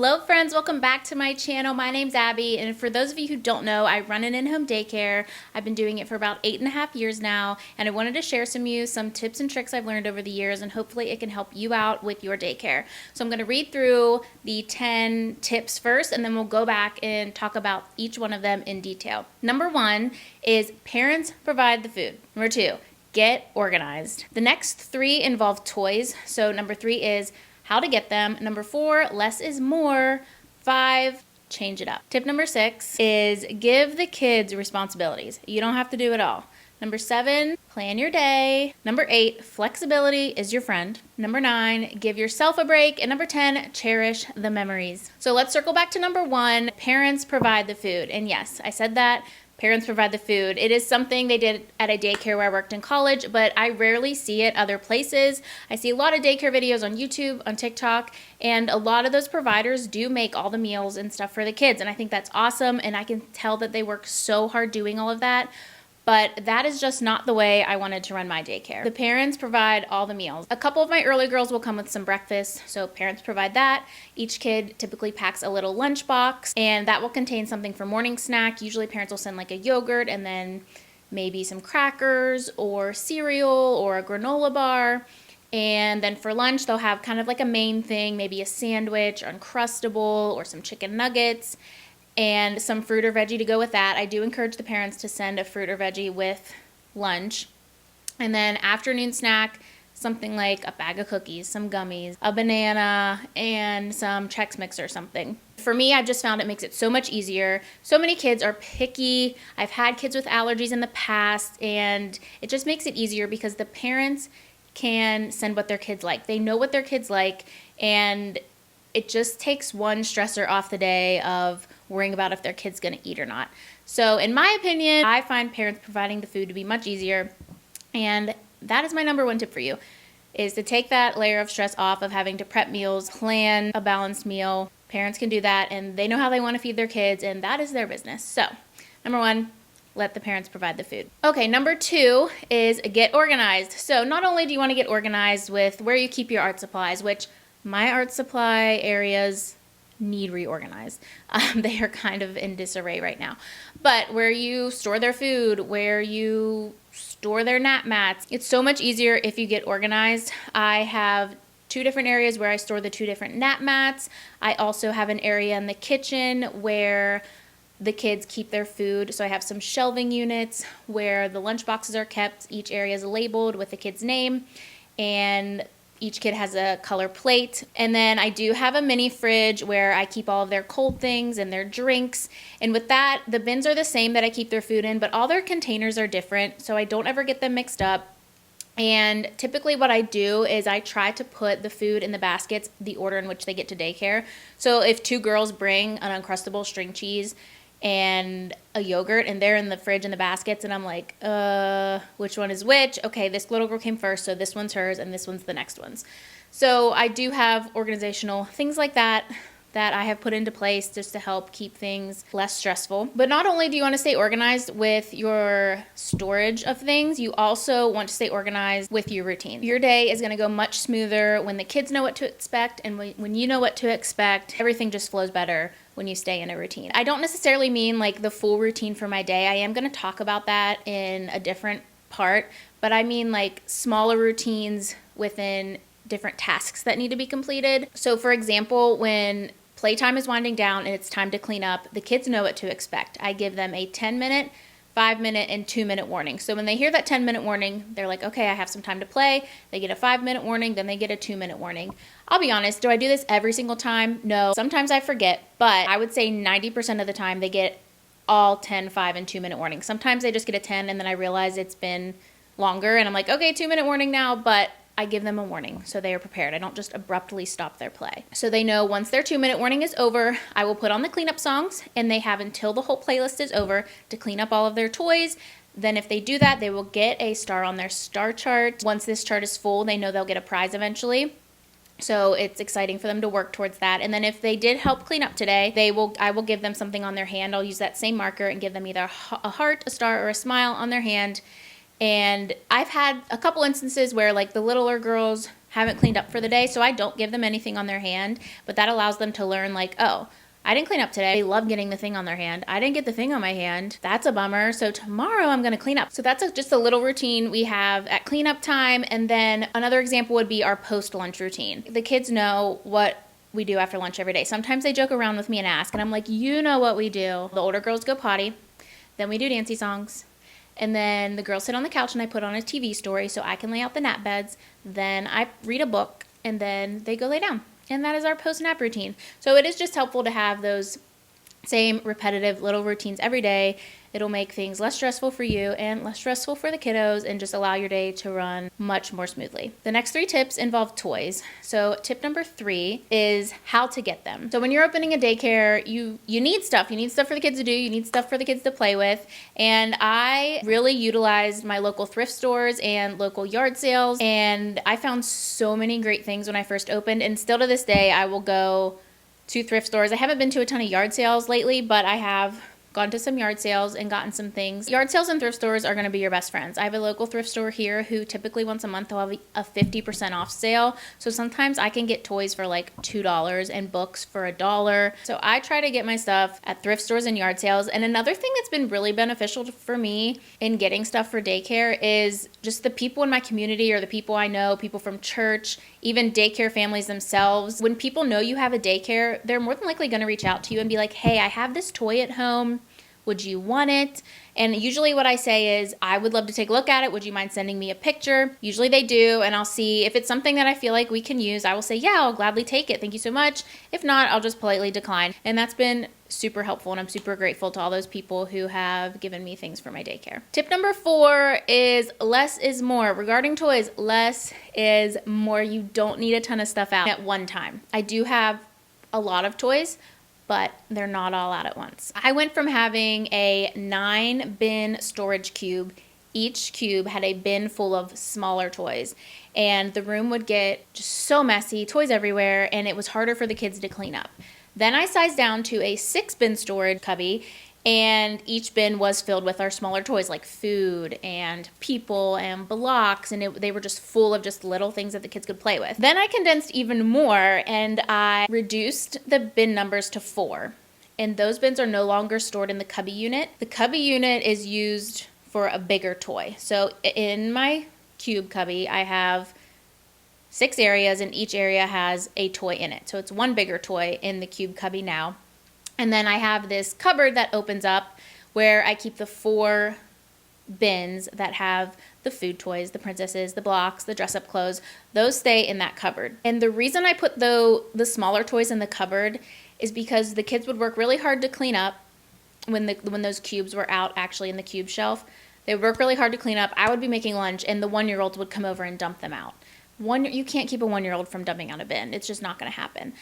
Hello friends, welcome back to my channel. My name's Abby, and for those of you who don't know, I run an in-home daycare. I've been doing it for about 8.5 years now, and I wanted to share some tips and tricks I've learned over the years, and hopefully it can help you out with your daycare. So I'm going to read through the 10 tips first, and then we'll go back and talk about each one of them in detail. Number 1 is parents provide the food. Number 2, get organized. The next 3 involve toys. So number 3 is how to get them. Number 4, less is more. 5, change it up. Tip number 6 is give the kids responsibilities. You don't have to do it all. Number 7, plan your day. Number 8, flexibility is your friend. Number 9, give yourself a break. And number 10, cherish the memories. So let's circle back to number 1, parents provide the food. And yes, I said that. Parents provide the food. It is something they did at a daycare where I worked in college, but I rarely see it other places. I see a lot of daycare videos on YouTube, on TikTok, and a lot of those providers do make all the meals and stuff for the kids, and I think that's awesome, and I can tell that they work so hard doing all of that. But that is just not the way I wanted to run my daycare. The parents provide all the meals. A couple of my early girls will come with some breakfast, so parents provide that. Each kid typically packs a little lunch box, and that will contain something for morning snack. Usually parents will send like a yogurt and then maybe some crackers or cereal or a granola bar. And then for lunch, they'll have kind of like a main thing, maybe a sandwich, Uncrustable, or some chicken nuggets, and some fruit or veggie to go with that. I do encourage the parents to send a fruit or veggie with lunch. And then afternoon snack, something like a bag of cookies, some gummies, a banana, and some Chex Mix or something. For me, I've just found it makes it so much easier. So many kids are picky. I've had kids with allergies in the past, and it just makes it easier because the parents can send what their kids like. They know what their kids like, and it just takes one stressor off the day of worrying about if their kid's going to eat or not. So in my opinion, I find parents providing the food to be much easier. And that is my number 1 tip for you, is to take that layer of stress off of having to prep meals, plan a balanced meal. Parents can do that, and they know how they want to feed their kids, and that is their business. So number 1, let the parents provide the food. Okay, number 2 is get organized. So not only do you want to get organized with where you keep your art supplies, which my art supply areas need reorganized. They are kind of in disarray right now. But where you store their food, where you store their nap mats, it's so much easier if you get organized. I have 2 different areas where I store the 2 different nap mats. I also have an area in the kitchen where the kids keep their food. So I have some shelving units where the lunch boxes are kept. Each area is labeled with the kid's name, and each kid has a color plate. And then I do have a mini fridge where I keep all of their cold things and their drinks. And with that, the bins are the same that I keep their food in, but all their containers are different, so I don't ever get them mixed up. And typically what I do is I try to put the food in the baskets the order in which they get to daycare. So if 2 girls bring an Uncrustable string cheese and a yogurt, and they're in the fridge in the baskets, and I'm like, which one is which? Okay, this little girl came first, so this one's hers, and this one's the next one's. So I do have organizational things like that I have put into place just to help keep things less stressful. But not only do you want to stay organized with your storage of things, you also want to stay organized with your routine. Your day is going to go much smoother when the kids know what to expect, and when you know what to expect, everything just flows better when you stay in a routine. I don't necessarily mean like the full routine for my day. I am going to talk about that in a different part, but I mean like smaller routines within different tasks that need to be completed. So for example, when playtime is winding down and it's time to clean up, the kids know what to expect. I give them a 10-minute, 5-minute, and 2-minute warning. So when they hear that 10-minute warning, they're like, okay, I have some time to play. They get a 5-minute warning, then they get a 2-minute warning. I'll be honest, do I do this every single time? No. Sometimes I forget, but I would say 90% of the time they get all 10, 5, and 2-minute warnings. Sometimes they just get a 10 and then I realize it's been longer and I'm like, okay, 2-minute warning now, but I give them a warning so they are prepared. I don't just abruptly stop their play. So they know once their 2-minute warning is over, I will put on the cleanup songs, and they have until the whole playlist is over to clean up all of their toys. Then if they do that, they will get a star on their star chart. Once this chart is full, they know they'll get a prize eventually. So it's exciting for them to work towards that. And then if they did help clean up today, I will give them something on their hand. I'll use that same marker and give them either a heart, a star, or a smile on their hand. And I've had a couple instances where like the littler girls haven't cleaned up for the day, so I don't give them anything on their hand, but that allows them to learn like, oh, I didn't clean up today. They love getting the thing on their hand. I didn't get the thing on my hand. That's a bummer. So tomorrow I'm going to clean up. So that's just a little routine we have at cleanup time. And then another example would be our post-lunch routine. The kids know what we do after lunch every day. Sometimes they joke around with me and ask, and I'm like, you know what we do. The older girls go potty. Then we do Nancy songs. And then the girls sit on the couch and I put on a TV story so I can lay out the nap beds. Then I read a book and then they go lay down. And that is our post-nap routine. So it is just helpful to have those same repetitive little routines every day. It'll make things less stressful for you and less stressful for the kiddos and just allow your day to run much more smoothly. The next 3 tips involve toys. So tip number 3 is how to get them. So when you're opening a daycare, you need stuff. You need stuff for the kids to do. You need stuff for the kids to play with. And I really utilized my local thrift stores and local yard sales. And I found so many great things when I first opened. And still to this day, I will go to thrift stores. I haven't been to a ton of yard sales lately, but I have gone to some yard sales and gotten some things. Yard sales and thrift stores are going to be your best friends. I have a local thrift store here who typically once a month they'll have a 50% off sale. So sometimes I can get toys for like $2 and books for $1. So I try to get my stuff at thrift stores and yard sales. And another thing that's been really beneficial for me in getting stuff for daycare is just the people in my community or the people I know, people from church, even daycare families themselves. When people know you have a daycare, they're more than likely going to reach out to you and be like, hey, I have this toy at home. Would you want it? And usually what I say is, I would love to take a look at it. Would you mind sending me a picture? Usually they do, and I'll see if it's something that I feel like we can use. I will say, yeah, I'll gladly take it. Thank you so much. If not, I'll just politely decline. And that's been super helpful, and I'm super grateful to all those people who have given me things for my daycare. Tip number 4 is less is more. Regarding toys, less is more. You don't need a ton of stuff out at one time. I do have a lot of toys, but they're not all out at once. I went from having a 9-bin storage cube. Each cube had a bin full of smaller toys, and the room would get just so messy, toys everywhere, and it was harder for the kids to clean up. Then I sized down to a 6-bin storage cubby, and each bin was filled with our smaller toys like food and people and blocks, and they were just full of just little things that the kids could play with. Then I condensed even more, and I reduced the bin numbers to 4. And those bins are no longer stored in the cubby unit. The cubby unit is used for a bigger toy. So in my cube cubby, I have 6 areas, and each area has a toy in it. So it's one bigger toy in the cube cubby now. And then I have this cupboard that opens up where I keep the 4 bins that have the food toys, the princesses, the blocks, the dress-up clothes. Those stay in that cupboard. And the reason I put the smaller toys in the cupboard is because the kids would work really hard to clean up when those cubes were out actually in the cube shelf. They would work really hard to clean up. I would be making lunch, and the 1-year-olds would come over and dump them out. You can't keep a 1-year-old from dumping out a bin. It's just not going to happen.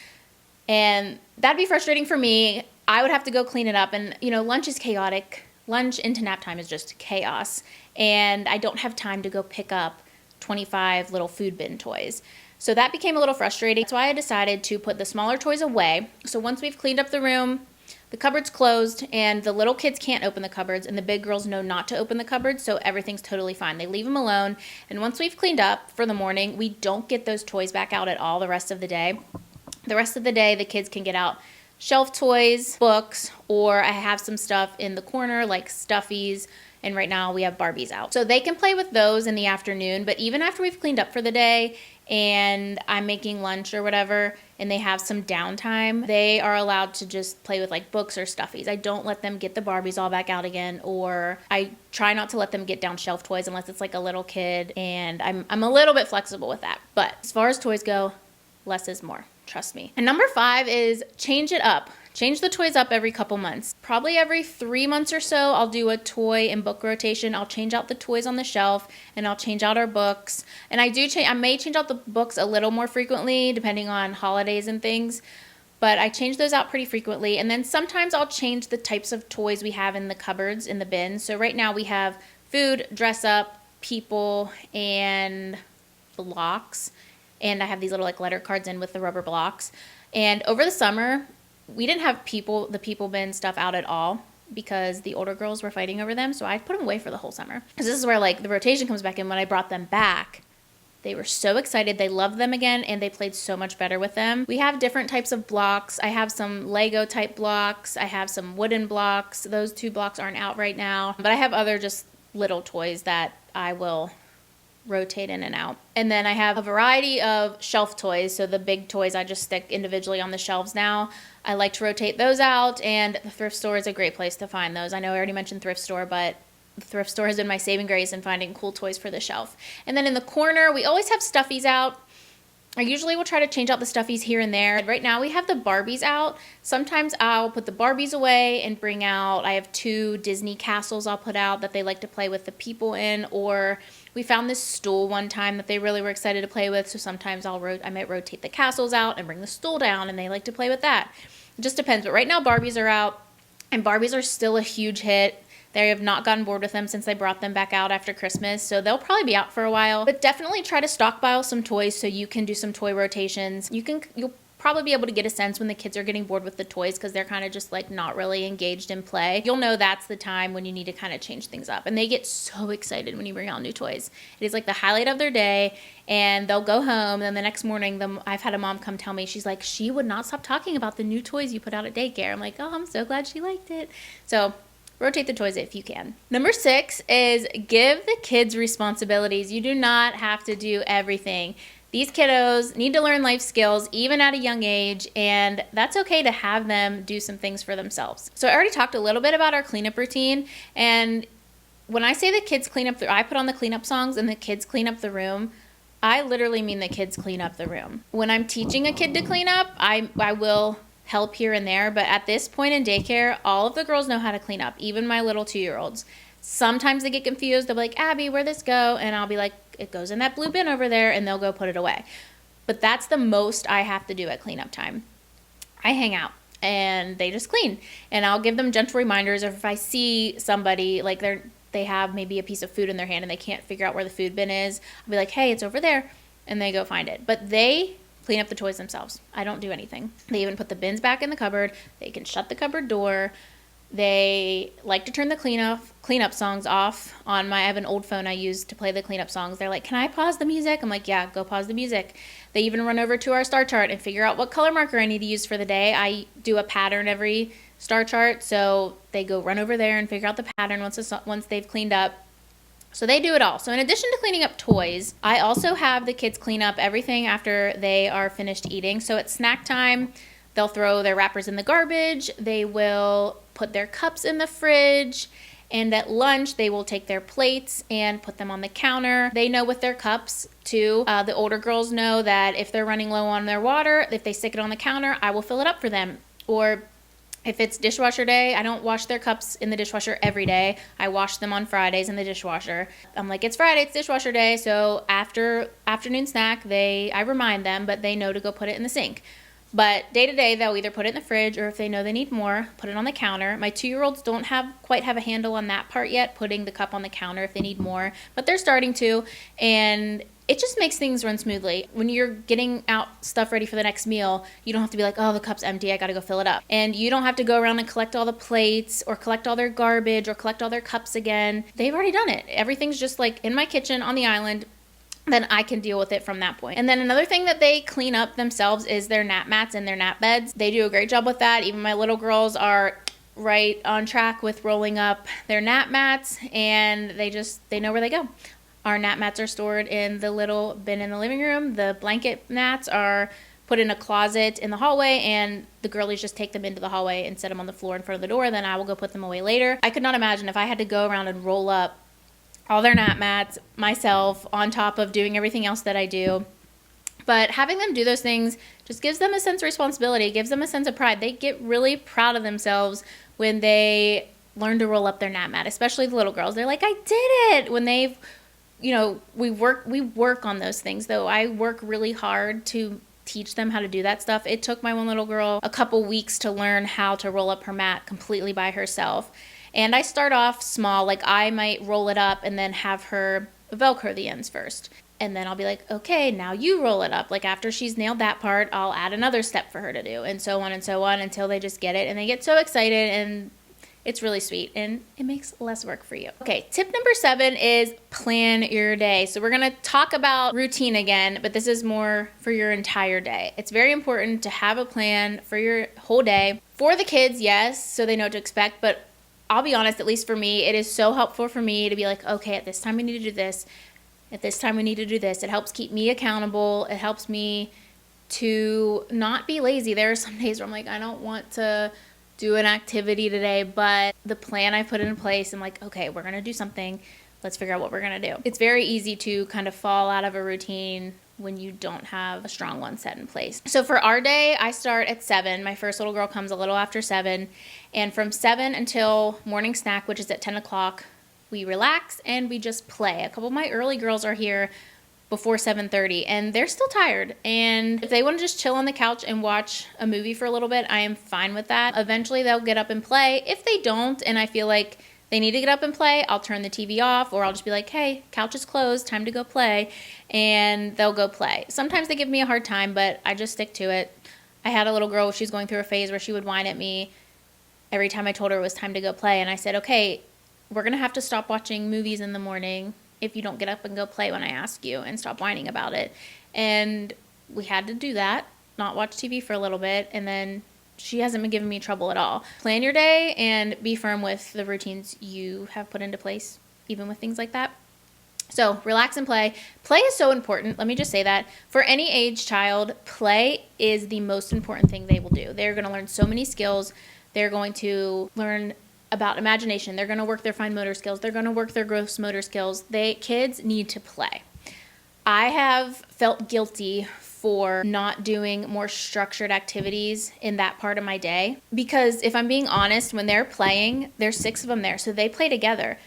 And that'd be frustrating for me. I would have to go clean it up. And, lunch is chaotic. Lunch into nap time is just chaos. And I don't have time to go pick up 25 little food bin toys. So that became a little frustrating. That's why I decided to put the smaller toys away. So once we've cleaned up the room, the cupboard's closed, and the little kids can't open the cupboards, and the big girls know not to open the cupboards, so everything's totally fine. They leave them alone. And once we've cleaned up for the morning, we don't get those toys back out at all the rest of the day. The rest of the day, the kids can get out shelf toys, books, or I have some stuff in the corner like stuffies, and right now we have Barbies out. So they can play with those in the afternoon, but even after we've cleaned up for the day and I'm making lunch or whatever, and they have some downtime, they are allowed to just play with like books or stuffies. I don't let them get the Barbies all back out again, or I try not to let them get down shelf toys unless it's like a little kid, and I'm a little bit flexible with that. But as far as toys go, less is more. Trust me. And number 5 is change it up. Change the toys up every couple months. Probably every 3 months or so, I'll do a toy and book rotation. I'll change out the toys on the shelf, and I'll change out our books. And I may change out the books a little more frequently depending on holidays and things, but I change those out pretty frequently. And then sometimes I'll change the types of toys we have in the cupboards, in the bins. So right now we have food, dress up, people, and blocks. And I have these little like letter cards in with the rubber blocks. And over the summer, we didn't have the people bin stuff out at all because the older girls were fighting over them. So I put them away for the whole summer. Because this is where like the rotation comes back in. When I brought them back, They were so excited. They loved them again, and they played so much better with them. We have different types of blocks. I have some Lego type blocks. I have some wooden blocks. Those 2 blocks aren't out right now, but I have other just little toys that I will rotate in and out. And then I have a variety of shelf toys. So the big toys I just stick individually on the shelves now. I like to rotate those out, and the thrift store is a great place to find those. I know I already mentioned thrift store, but the thrift store has been my saving grace in finding cool toys for the shelf. And then in the corner, we always have stuffies out. I usually will try to change out the stuffies here and there. Right now we have the Barbies out. Sometimes I'll put the Barbies away and bring out, I have 2 Disney castles I'll put out that they like to play with the people in, or we found this stool one time that they really were excited to play with, so sometimes I might rotate the castles out and bring the stool down, and they like to play with that. It just depends, but right now Barbies are out, and Barbies are still a huge hit. They have not gotten bored with them since I brought them back out after Christmas, so they'll probably be out for a while. But definitely try to stockpile some toys so you can do some toy rotations. You'll probably be able to get a sense when the kids are getting bored with the toys because they're kind of just like not really engaged in play. You'll know that's the time when you need to kind of change things up. And they get so excited when you bring out new toys. It is like the highlight of their day, and they'll go home, and then the next morning I've had a mom come tell me, she's like, she would not stop talking about the new toys you put out at daycare. I'm like, oh, I'm so glad she liked it. So rotate the toys if you can. Number 6 is give the kids responsibilities. You do not have to do everything. These kiddos need to learn life skills even at a young age, and that's okay to have them do some things for themselves. So I already talked a little bit about our cleanup routine, and when I say the kids clean up, I put on the cleanup songs and the kids clean up the room, I literally mean the kids clean up the room. When I'm teaching a kid to clean up, I will help here and there, but at this point in daycare, all of the girls know how to clean up, even my little 2-year-olds. Sometimes they get confused. They'll be like, Abby, where'd this go? And I'll be like, it goes in that blue bin over there, and they'll go put it away. But that's the most I have to do at cleanup time. I hang out, and they just clean. And I'll give them gentle reminders, or if I see somebody, like they have maybe a piece of food in their hand and they can't figure out where the food bin is, I'll be like, hey, it's over there, and they go find it. But they clean up the toys themselves. I don't do anything. They even put the bins back in the cupboard. They can shut the cupboard door. They like to turn the cleanup songs off on I have an old phone I use to play the cleanup songs. They're like, can I pause the music? I'm like, yeah, go pause the music. They even run over to our star chart and figure out what color marker I need to use for the day. I do a pattern every star chart, so they go run over there and figure out the pattern once they've cleaned up. So they do it all. So in addition to cleaning up toys, I also have the kids clean up everything after they are finished eating. So at snack time, they'll throw their wrappers in the garbage. They will put their cups in the fridge. And at lunch, they will take their plates and put them on the counter. They know with their cups, too. The older girls know that if they're running low on their water, if they stick it on the counter, I will fill it up for them. Or if it's dishwasher day, I don't wash their cups in the dishwasher every day. I wash them on Fridays in the dishwasher. I'm like, it's Friday, it's dishwasher day. So after afternoon snack, I remind them, but they know to go put it in the sink. But day to day, they'll either put it in the fridge, or if they know they need more, put it on the counter. My 2-year-olds don't quite have a handle on that part yet, putting the cup on the counter if they need more, but they're starting to, and it just makes things run smoothly. When you're getting out stuff ready for the next meal, you don't have to be like, oh, the cup's empty, I gotta go fill it up. And you don't have to go around and collect all the plates, or collect all their garbage, or collect all their cups again. They've already done it. Everything's just like in my kitchen on the island. Then I can deal with it from that point. And then another thing that they clean up themselves is their nap mats and their nap beds. They do a great job with that. Even my little girls are right on track with rolling up their nap mats, and they know where they go. Our nap mats are stored in the little bin in the living room. The blanket mats are put in a closet in the hallway, and the girlies just take them into the hallway and set them on the floor in front of the door. Then I will go put them away later. I could not imagine if I had to go around and roll up all their nap mats myself on top of doing everything else that I do. But having them do those things just gives them a sense of responsibility, gives them a sense of pride. They get really proud of themselves when they learn to roll up their nap mat, especially the little girls. They're like, I did it! When they've, we work on those things, though. I work really hard to teach them how to do that stuff. It took my one little girl a couple weeks to learn how to roll up her mat completely by herself. And I start off small, like I might roll it up and then have her Velcro the ends first. And then I'll be like, okay, now you roll it up. Like after she's nailed that part, I'll add another step for her to do, and so on until they just get it. And they get so excited, and It's really sweet and it makes less work for you. Okay, tip number 7 is plan your day. So we're gonna talk about routine again, but this is more for your entire day. It's very important to have a plan for your whole day. For the kids, yes, so they know what to expect, but I'll be honest, at least for me, it is so helpful for me to be like, okay, at this time we need to do this. At this time we need to do this. It helps keep me accountable. It helps me to not be lazy. There are some days where I'm like, I don't want to do an activity today, but the plan I put in place, I'm like, okay, we're going to do something. Let's figure out what we're going to do. It's very easy to kind of fall out of a routine when you don't have a strong one set in place. So for our day, I start at 7. My first little girl comes a little after 7. And from 7 until morning snack, which is at 10 o'clock, we relax and we just play. A couple of my early girls are here before 7:30 and they're still tired. And if they want to just chill on the couch and watch a movie for a little bit, I am fine with that. Eventually they'll get up and play. If they don't and I feel like they need to get up and play, I'll turn the TV off or I'll just be like, hey, couch is closed, time to go play. And they'll go play. Sometimes they give me a hard time, but I just stick to it. I had a little girl, she's going through a phase where she would whine at me every time I told her it was time to go play. And I said, okay, we're going to have to stop watching movies in the morning if you don't get up and go play when I ask you, and stop whining about it. And we had to do that, not watch TV for a little bit, and then she hasn't been giving me trouble at all. Plan your day and be firm with the routines you have put into place, even with things like that. So relax and play. Play is so important. Let me just say that. For any age child, play is the most important thing they will do. They're going to learn so many skills. They're going to learn about imagination. They're going to work their fine motor skills. They're going to work their gross motor skills. Kids need to play. I have felt guilty for not doing more structured activities in that part of my day, because if I'm being honest, when they're playing, there's 6 of them there, so they play together.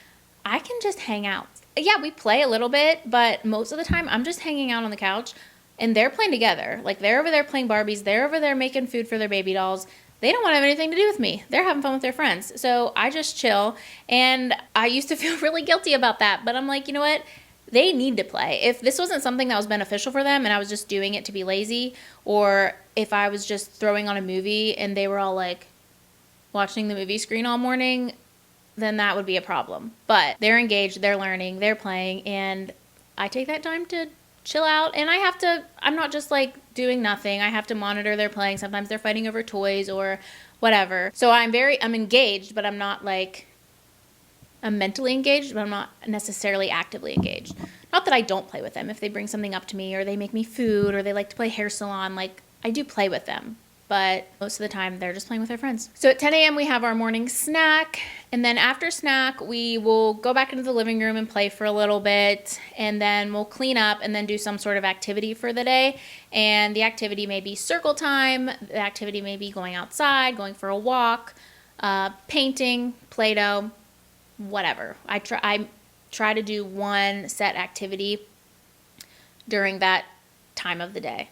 I can just hang out. Yeah, we play a little bit, but most of the time I'm just hanging out on the couch and they're playing together. Like, they're over there playing Barbies. They're over there making food for their baby dolls. They don't want to have anything to do with me. They're having fun with their friends. So I just chill. And I used to feel really guilty about that. But I'm like, you know what? They need to play. If this wasn't something that was beneficial for them and I was just doing it to be lazy, or if I was just throwing on a movie and they were all like watching the movie screen all morning, then that would be a problem. But they're engaged, they're learning, they're playing, and I take that time to chill out. And I'm not just like doing nothing. I have to monitor their playing. Sometimes they're fighting over toys or whatever. So I'm engaged, but I'm mentally engaged, but I'm not necessarily actively engaged. Not that I don't play with them. If they bring something up to me or they make me food or they like to play hair salon, like, I do play with them. But most of the time, they're just playing with their friends. So at 10 a.m., we have our morning snack. And then after snack, we will go back into the living room and play for a little bit. And then we'll clean up and then do some sort of activity for the day. And the activity may be circle time. The activity may be going outside, going for a walk, painting, Play-Doh, whatever. I try to do one set activity during that time of the day,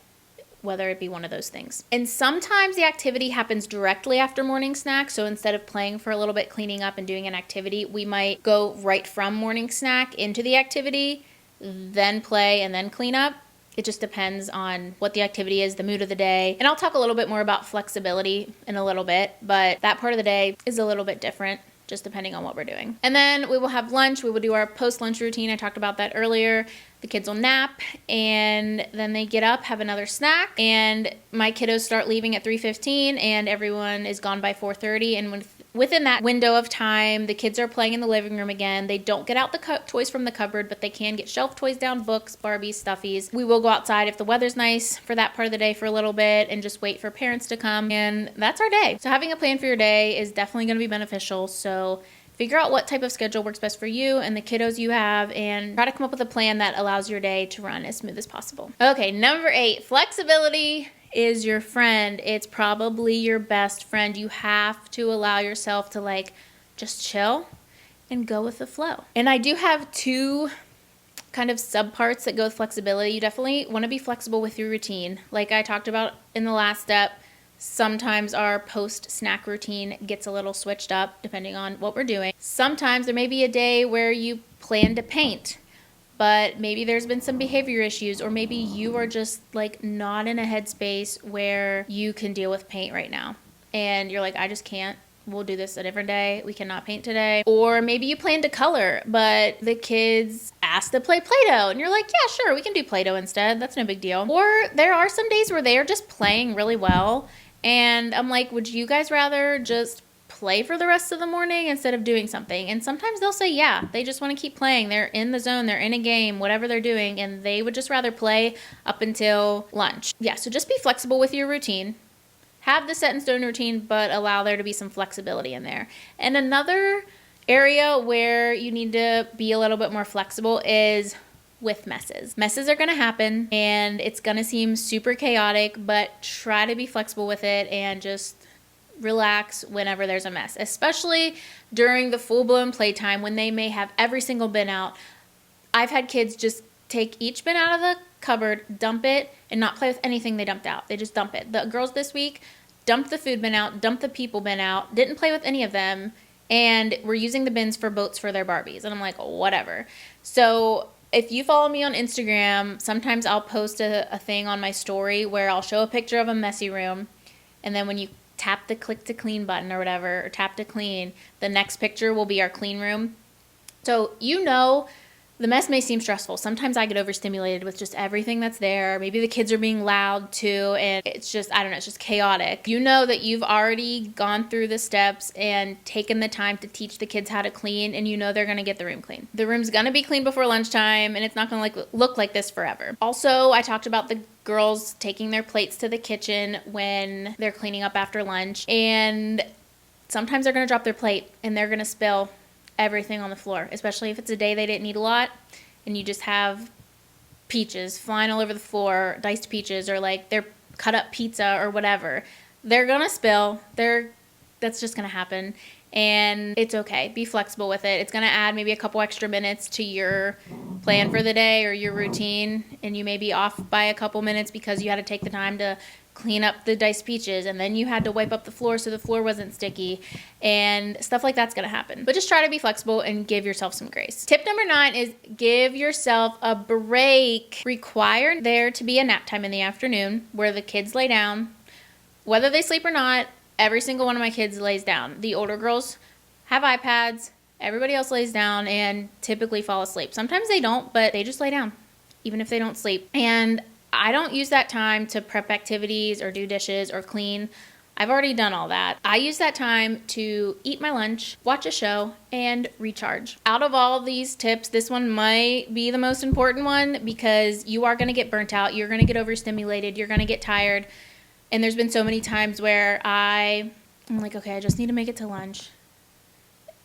whether it be one of those things. And sometimes the activity happens directly after morning snack. So instead of playing for a little bit, cleaning up and doing an activity, we might go right from morning snack into the activity, then play and then clean up. It just depends on what the activity is, the mood of the day. And I'll talk a little bit more about flexibility in a little bit, but that part of the day is a little bit different, just depending on what we're doing. And then we will have lunch. We will do our post-lunch routine. I talked about that earlier. The kids will nap, and then they get up, have another snack, and my kiddos start leaving at 3:15, and everyone is gone by 4:30, and within that window of time, the kids are playing in the living room again. They don't get out the toys from the cupboard, but they can get shelf toys down, books, Barbies, stuffies. We will go outside if the weather's nice for that part of the day for a little bit and just wait for parents to come, and that's our day. So having a plan for your day is definitely going to be beneficial. So figure out what type of schedule works best for you and the kiddos you have, and try to come up with a plan that allows your day to run as smooth as possible. Okay, number 8, flexibility is your friend. It's probably your best friend. You have to allow yourself to just chill and go with the flow. And I do have 2 kind of subparts that go with flexibility. You definitely want to be flexible with your routine. Like I talked about in the last step, sometimes our post-snack routine gets a little switched up depending on what we're doing. Sometimes there may be a day where you plan to paint, but maybe there's been some behavior issues, or maybe you are just not in a headspace where you can deal with paint right now. And you're like, I just can't. we'll do this a different day. We cannot paint today. Or maybe you plan to color, but the kids ask to play Play-Doh and you're like, yeah, sure, we can do Play-Doh instead. That's no big deal. Or there are some days where they are just playing really well. And I'm like, would you guys rather just play for the rest of the morning instead of doing something? And sometimes they'll say, yeah, they just want to keep playing. They're in the zone, they're in a game, whatever they're doing, and they would just rather play up until lunch. Yeah, so just be flexible with your routine. Have the set in stone routine, but allow there to be some flexibility in there. And another area where you need to be a little bit more flexible is with messes. Messes are going to happen and it's going to seem super chaotic, but try to be flexible with it and just relax whenever there's a mess, especially during the full-blown playtime when they may have every single bin out. I've had kids just take each bin out of the cupboard, dump it, and not play with anything they dumped out. They just dump it. The girls this week dumped the food bin out, dumped the people bin out, didn't play with any of them, and were using the bins for boats for their Barbies. And I'm like, whatever. So if you follow me on Instagram, sometimes I'll post a thing on my story where I'll show a picture of a messy room, and then when you tap the click to clean button or whatever, or tap to clean, the next picture will be our clean room. So you know, the mess may seem stressful. Sometimes I get overstimulated with just everything that's there. Maybe the kids are being loud too, and it's just, I don't know, it's just chaotic. You know that you've already gone through the steps and taken the time to teach the kids how to clean, and you know they're gonna get the room clean. The room's gonna be clean before lunchtime, and it's not gonna look like this forever. Also, I talked about the girls taking their plates to the kitchen when they're cleaning up after lunch, and sometimes they're gonna drop their plate and they're gonna spill everything on the floor, especially if it's a day they didn't eat a lot and you just have peaches flying all over the floor, diced peaches, or like they're cut up pizza or whatever. They're gonna spill. That's just gonna happen, and it's okay. Be flexible with it. It's gonna add maybe a couple extra minutes to your plan for the day or your routine, and you may be off by a couple minutes because you had to take the time to clean up the diced peaches, and then you had to wipe up the floor so the floor wasn't sticky, and stuff like that's gonna happen. But just try to be flexible and give yourself some grace. Tip number 9 is give yourself a break. Require there to be a nap time in the afternoon where the kids lay down. Whether they sleep or not, every single one of my kids lays down. The older girls have iPads, everybody else lays down and typically fall asleep. Sometimes they don't, but they just lay down, even if they don't sleep. And I don't use that time to prep activities or do dishes or clean. I've already done all that. I use that time to eat my lunch, watch a show, and recharge. Out of all these tips, this one might be the most important one because you are going to get burnt out. You're going to get overstimulated. You're going to get tired. And there's been so many times where I'm like, okay, I just need to make it to lunch.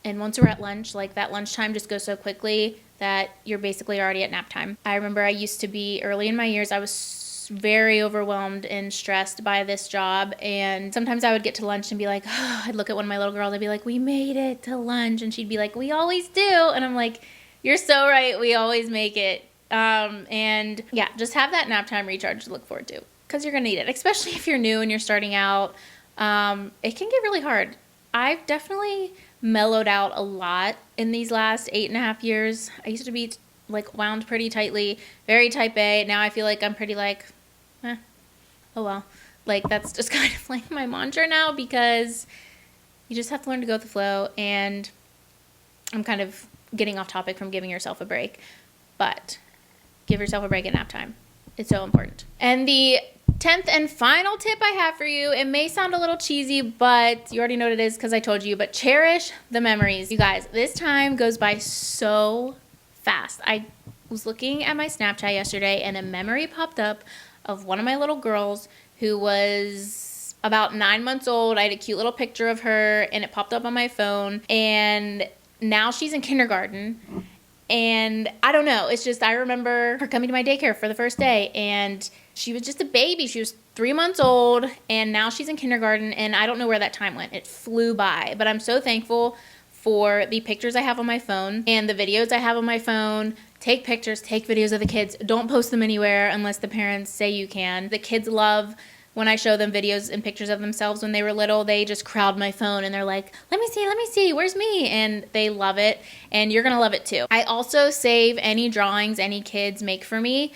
And once we're at lunch, like that lunchtime just goes so quickly that you're basically already at nap time. I remember I used to be, early in my years, I was very overwhelmed and stressed by this job. And sometimes I would get to lunch and be like, oh, I'd look at one of my little girls, I'd be like, we made it to lunch. And she'd be like, we always do. And I'm like, you're so right, we always make it. And yeah, just have that nap time recharge to look forward to because you're going to need it, especially if you're new and you're starting out. It can get really hard. I've definitely mellowed out a lot in these last 8.5 years. I used to be like wound pretty tightly, very type A. Now I feel like I'm pretty like, oh well. Like that's just kind of like my mantra now because you just have to learn to go with the flow. And I'm kind of getting off topic from giving yourself a break, but give yourself a break at nap time. It's so important. And the 10th and final tip I have for you, it may sound a little cheesy, but you already know what it is because I told you, but cherish the memories. You guys, this time goes by so fast. I was looking at my Snapchat yesterday and a memory popped up of one of my little girls who was about 9 months old. I had a cute little picture of her and it popped up on my phone, and now she's in kindergarten. And I don't know, it's just I remember her coming to my daycare for the first day and she was just a baby. She was 3 months old and now she's in kindergarten, and I don't know where that time went. It flew by, but I'm so thankful for the pictures I have on my phone and the videos I have on my phone. Take pictures, take videos of the kids. Don't post them anywhere unless the parents say you can. The kids love when I show them videos and pictures of themselves when they were little. They just crowd my phone and they're like, let me see, where's me? And they love it, and you're gonna love it too. I also save any drawings any kids make for me.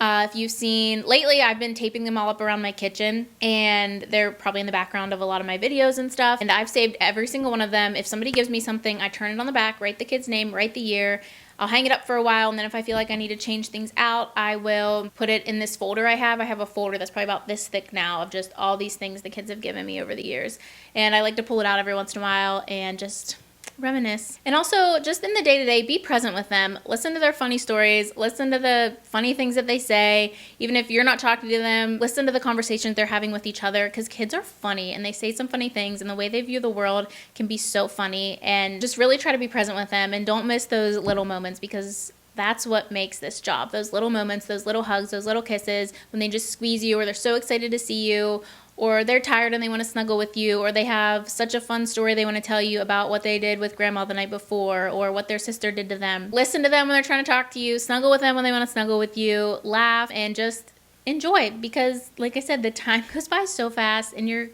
If you've seen, lately I've been taping them all up around my kitchen, and they're probably in the background of a lot of my videos and stuff, and I've saved every single one of them. If somebody gives me something, I turn it on the back, write the kid's name, write the year. I'll hang it up for a while, and then if I feel like I need to change things out, I will put it in this folder I have. I have a folder that's probably about this thick now of just all these things the kids have given me over the years. And I like to pull it out every once in a while and just reminisce. And also, just in the day-to-day, be present with them. Listen to their funny stories. Listen to the funny things that they say. Even if you're not talking to them, listen to the conversations they're having with each other, because kids are funny and they say some funny things, and the way they view the world can be so funny. And just really try to be present with them, and don't miss those little moments, because that's what makes this job. Those little moments, those little hugs, those little kisses, when they just squeeze you, or they're so excited to see you, or they're tired and they want to snuggle with you, or they have such a fun story they want to tell you about what they did with grandma the night before, or what their sister did to them. Listen to them when they're trying to talk to you, snuggle with them when they want to snuggle with you, laugh, and just enjoy, because like I said, the time goes by so fast and you're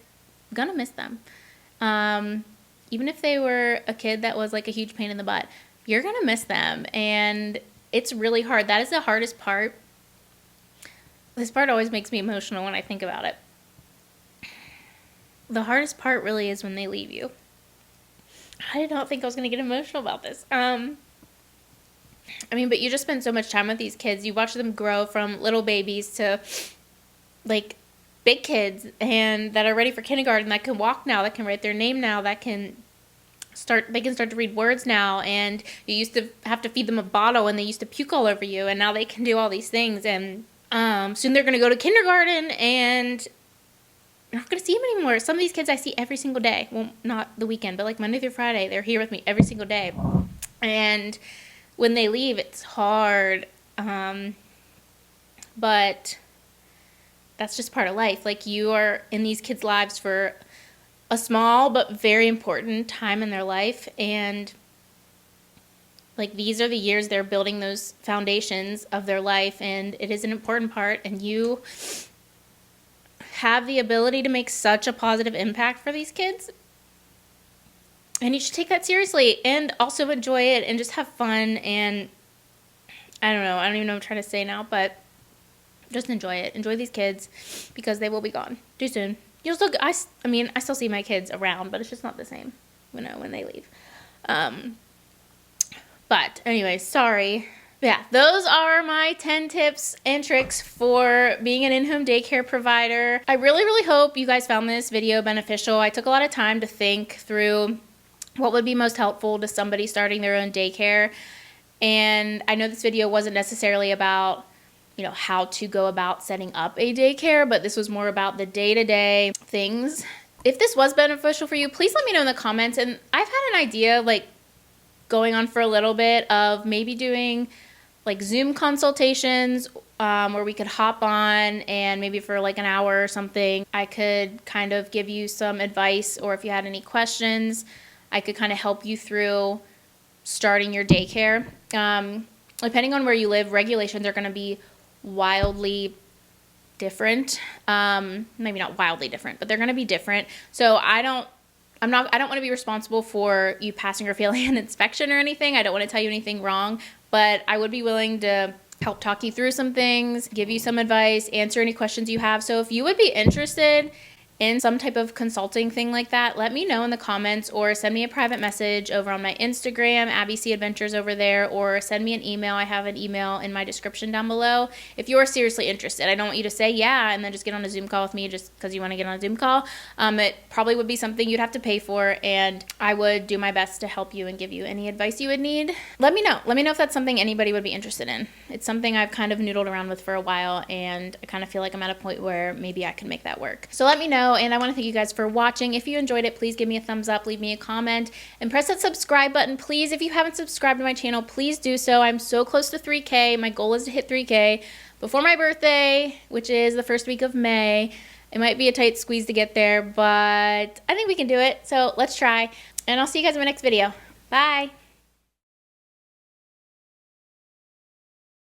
gonna miss them. Even if they were a kid that was like a huge pain in the butt, you're gonna miss them, and it's really hard. That is the hardest part. This part always makes me emotional when I think about it. The hardest part really is when they leave you. I did not think I was going to get emotional about this. But you just spend so much time with these kids. You watch them grow from little babies to, like, big kids, and that are ready for kindergarten, that can walk now, that can write their name now, that can start to read words now, and you used to have to feed them a bottle, and they used to puke all over you, and now they can do all these things, and soon they're going to go to kindergarten, and I'm not going to see them anymore. Some of these kids I see every single day. Well, not the weekend, but like Monday through Friday. They're here with me every single day. And when they leave, it's hard. But that's just part of life. Like, you are in these kids' lives for a small but very important time in their life. And like, these are the years they're building those foundations of their life. And it is an important part. And you have the ability to make such a positive impact for these kids, and you should take that seriously and also enjoy it and just have fun. And I don't even know what I'm trying to say now, but just enjoy it. Enjoy these kids, because they will be gone too soon. You'll still, I still see my kids around, but it's just not the same, when they leave. But anyway, sorry. Yeah, those are my 10 tips and tricks for being an in-home daycare provider. I really, really hope you guys found this video beneficial. I took a lot of time to think through what would be most helpful to somebody starting their own daycare. And I know this video wasn't necessarily about, how to go about setting up a daycare, but this was more about the day-to-day things. If this was beneficial for you, please let me know in the comments. And I've had an idea, like, going on for a little bit, of maybe doing like Zoom consultations, where we could hop on, and maybe for like an hour or something, I could kind of give you some advice, or if you had any questions, I could kind of help you through starting your daycare. Depending on where you live, regulations are going to be wildly different. Maybe not wildly different, but they're going to be different. So I don't want to be responsible for you passing or failing an inspection or anything. I don't want to tell you anything wrong, but I would be willing to help talk you through some things, give you some advice, answer any questions you have. So if you would be interested in some type of consulting thing like that, let me know in the comments, or send me a private message over on my Instagram, AbbeCAdventures over there, or send me an email. I have an email in my description down below if you are seriously interested. I don't want you to say yeah and then just get on a Zoom call with me just because you want to get on a Zoom call. It probably would be something you'd have to pay for, and I would do my best to help you and give you any advice you would need. Let me know. Let me know if that's something anybody would be interested in. It's something I've kind of noodled around with for a while, and I kind of feel like I'm at a point where maybe I can make that work. So let me know. And I want to thank you guys for watching. If you enjoyed it, please give me a thumbs up, leave me a comment, and press that subscribe button. Please, if you haven't subscribed to my channel, please do so. I'm so close to 3K. My goal is to hit 3K before my birthday, which is the first week of May. It might be a tight squeeze to get there, but I think we can do it. So let's try, and I'll see you guys in my next video. Bye.